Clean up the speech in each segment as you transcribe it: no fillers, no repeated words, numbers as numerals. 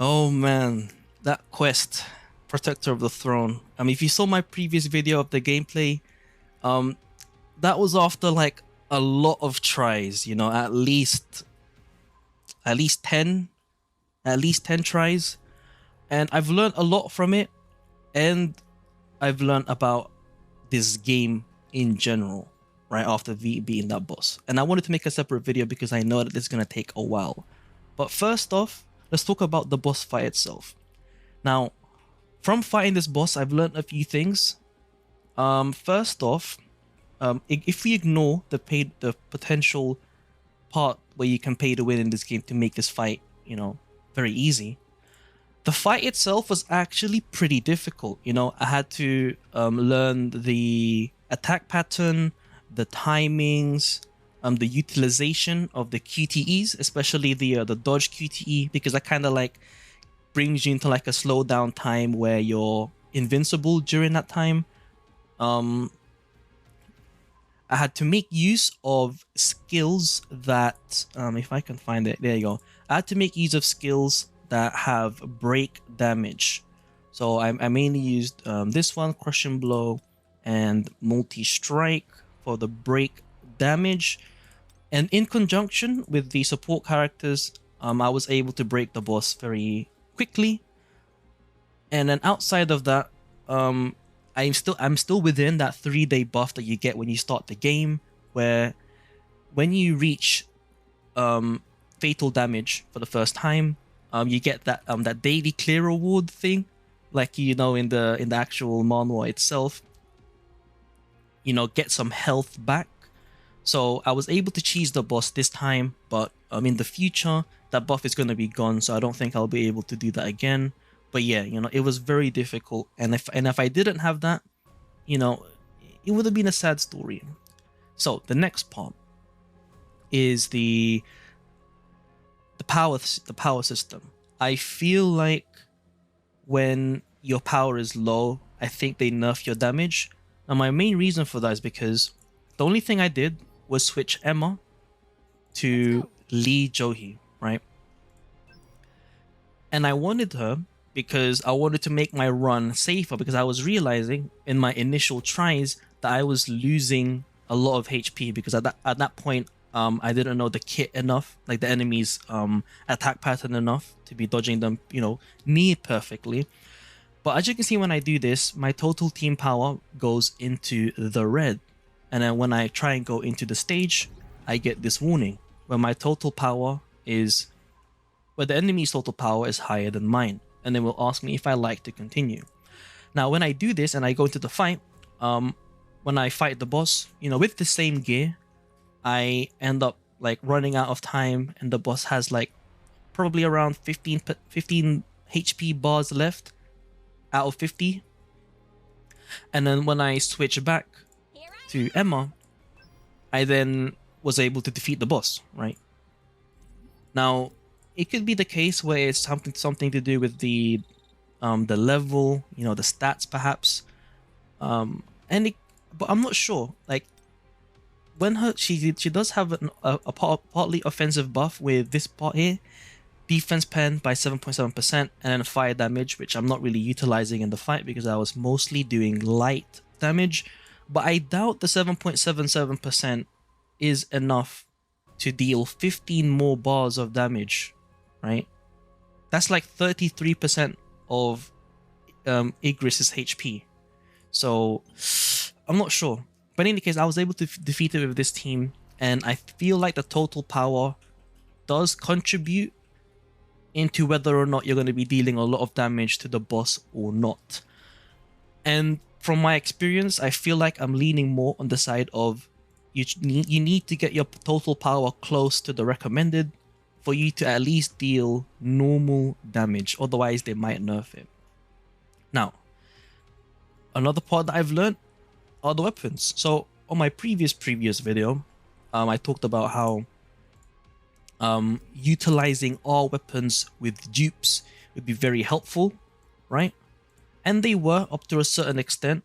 Oh man, that quest, Protector of the Throne. I mean, if you saw my previous video of the gameplay, um, that was after like a lot of tries. You know, at least 10, at least 10 tries, and I've learned a lot from it, and I've learned about this game in general. Right after beating that boss, and I wanted to make a separate video because I know that this is gonna take a while. But first off, let's talk about the boss fight itself. Now, from fighting this boss, I've learned a few things. First off, if we ignore the potential part where you can pay to win in this game to make this fight, you know, very easy, the fight itself was actually pretty difficult. You know, I had to learn the attack pattern, the timings, the utilization of the QTEs, especially the dodge QTE, because that kind of like brings you into like a slow down time where you're invincible during that time. I had to make use of skills that, if I can find it, there you go. I had to make use of skills that have break damage. So I mainly used this one, Crushing Blow, and Multi-Strike for the break damage. And in conjunction with the support characters, I was able to break the boss very quickly. And then outside of that, I'm still within that 3-day buff that you get when you start the game, where when you reach fatal damage for the first time, you get that daily clear reward thing, like you know in the actual manual itself. You know, get some health back. So I was able to cheese the boss this time, but in the future that buff is going to be gone, so I don't think I'll be able to do that again. But yeah, you know, it was very difficult, and if I didn't have that, you know, it would have been a sad story. So the next part is the power system. I feel like when your power is low, I think they nerf your damage. Now my main reason for that is because the only thing I did was switch Emma to Lee Johi, right? And I wanted her because I wanted to make my run safer, because I was realizing in my initial tries that I was losing a lot of HP, because at that point I didn't know the kit enough, like the enemy's attack pattern enough to be dodging them, you know, near perfectly. But as you can see, when I do this, my total team power goes into the red. And then when I try and go into the stage, I get this warning where my total power is, where the enemy's total power is higher than mine. And then will ask me if I like to continue. Now, when I do this and I go into the fight, when I fight the boss, you know, with the same gear, I end up like running out of time, and the boss has like probably around 15 HP bars left out of 50. And then when I switch back to Emma, I then was able to defeat the boss, right? Now, it could be the case where it's something to do with the level, you know, the stats perhaps, but I'm not sure. Like, when she does have a partly offensive buff with this part here, defense pen by 7.7%, and then fire damage, which I'm not really utilizing in the fight because I was mostly doing light damage. But I doubt the 7.77% is enough to deal 15 more bars of damage, right? That's like 33% of Igris's HP. So I'm not sure. But in any case, I was able to defeat it with this team, and I feel like the total power does contribute into whether or not you're going to be dealing a lot of damage to the boss or not. And from my experience, I feel like I'm leaning more on the side of you need to get your total power close to the recommended for you to at least deal normal damage. Otherwise, they might nerf it. Now, another part that I've learned are the weapons. So on my previous video, I talked about how utilizing all weapons with dupes would be very helpful, right? And they were up to a certain extent.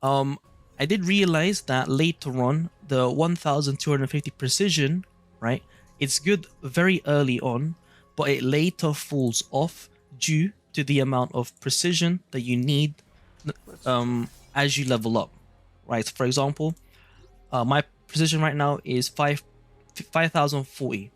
I did realize that later on, the 1250 precision, right? It's good very early on, but it later falls off due to the amount of precision that you need as you level up, right? For example, my precision right now is 5040.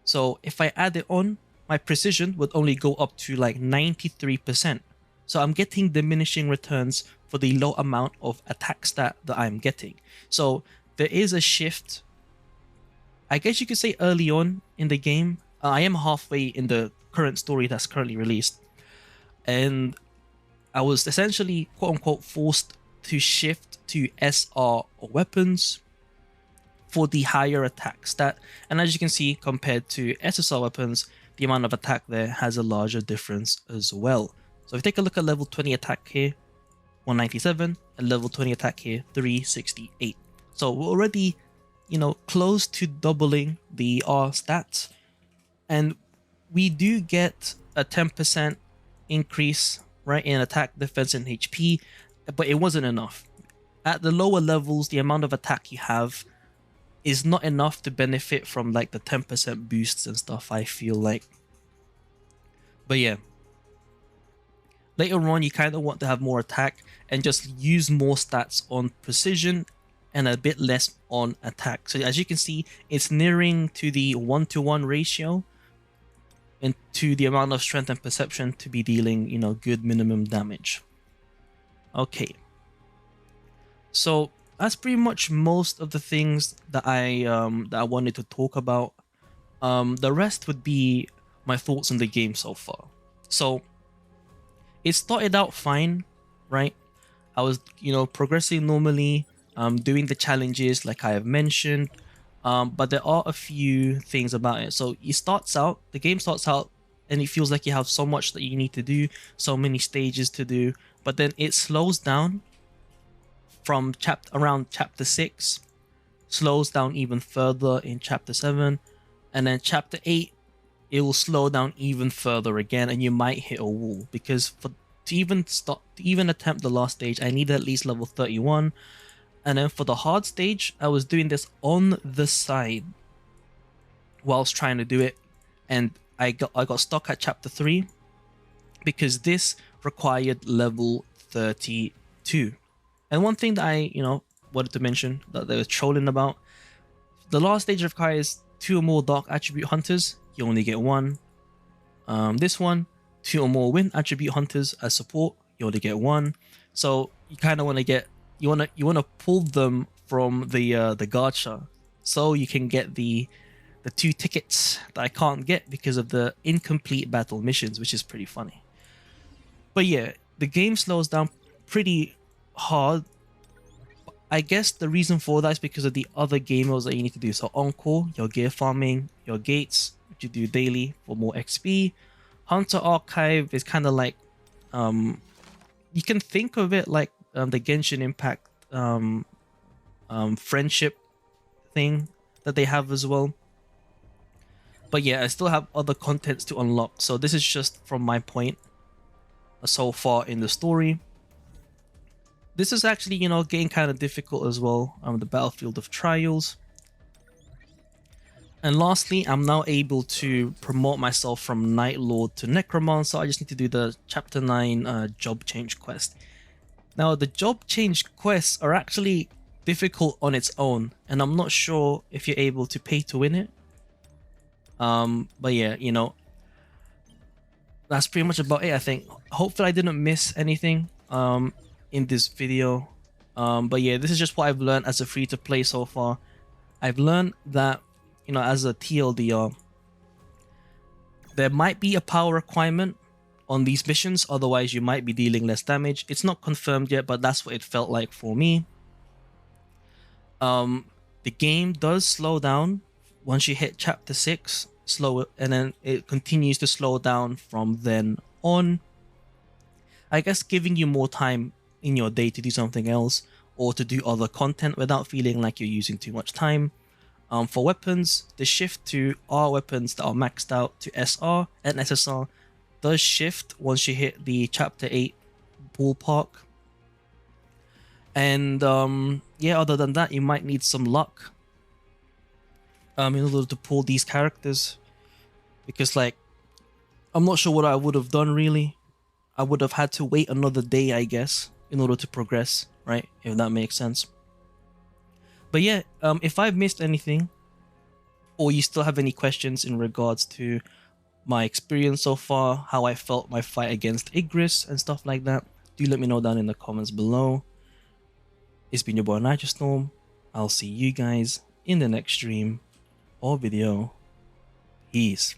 So if I add it on, my precision would only go up to like 93%. So I'm getting diminishing returns for the low amount of attack stat that I'm getting. So there is a shift, I guess you could say, early on in the game. I am halfway in the current story that's currently released, and I was essentially quote unquote forced to shift to SR or weapons for the higher attack stat. And as you can see, compared to SSR weapons, the amount of attack there has a larger difference as well. So if you take a look at level 20 attack here, 197, and level 20 attack here, 368. So we're already, close to doubling the R stats, and we do get a 10% increase, right, in attack, defense, and HP, but it wasn't enough. At the lower levels, the amount of attack you have is not enough to benefit from like the 10% boosts and stuff, I feel like. But yeah, later on you kind of want to have more attack and just use more stats on precision and a bit less on attack. So as you can see, it's nearing to the 1-to-1 ratio into the amount of strength and perception to be dealing, good minimum damage. Okay, so that's pretty much most of the things that I wanted to talk about. The rest would be my thoughts on the game so far. So it started out fine, right? I was, progressing normally, doing the challenges like I have mentioned, but there are a few things about it. So the game starts out, and it feels like you have so much that you need to do, so many stages to do, but then it slows down from around chapter 6, slows down even further in chapter 7, and then chapter 8 it will slow down even further again, and you might hit a wall, because to even attempt the last stage I needed at least level 31. And then for the hard stage, I was doing this on the side whilst trying to do it, and I got stuck at chapter 3 because this required level 32. And one thing that I, wanted to mention that they were trolling about, the last stage requires 2 or more dark attribute hunters. You only get 1. This one, 2 or more wind attribute hunters as support. You only get 1. So you kind of want to get, you want to pull them from the gacha, so you can get the 2 tickets that I can't get because of the incomplete battle missions, which is pretty funny. But yeah, the game slows down pretty hard. I guess the reason for that is because of the other game modes that you need to do. So Encore, your gear farming, your gates, which you do daily for more XP. Hunter Archive is kind of like, you can think of it like the Genshin Impact friendship thing that they have as well. But yeah, I still have other contents to unlock. So this is just from my point so far in the story. This is actually, getting kind of difficult as well. The Battlefield of Trials. And lastly, I'm now able to promote myself from Night Lord to Necromancer. I just need to do the Chapter 9 job change quest. Now, the job change quests are actually difficult on its own, and I'm not sure if you're able to pay to win it. But yeah, that's pretty much about it, I think. Hopefully I didn't miss anything in this video. But yeah, this is just what I've learned as a free-to-play so far. I've learned that, as a TLDR, there might be a power requirement on these missions, otherwise you might be dealing less damage. It's not confirmed yet, but that's what it felt like for me. The game does slow down once you hit chapter 6, and then it continues to slow down from then on. I guess giving you more time in your day to do something else or to do other content without feeling like you're using too much time. For weapons, the shift to R weapons that are maxed out to SR and SSR does shift once you hit the chapter 8 ballpark. And yeah, other than that, you might need some luck in order to pull these characters, because like I'm not sure what I would have done really. I would have had to wait another day, I guess, in order to progress, right? If that makes sense. But yeah, if I've missed anything, or you still have any questions in regards to my experience so far, how I felt my fight against Igris and stuff like that, do let me know down in the comments below. It's been your boy Nitrostorm. I'll see you guys in the next stream or video. Peace.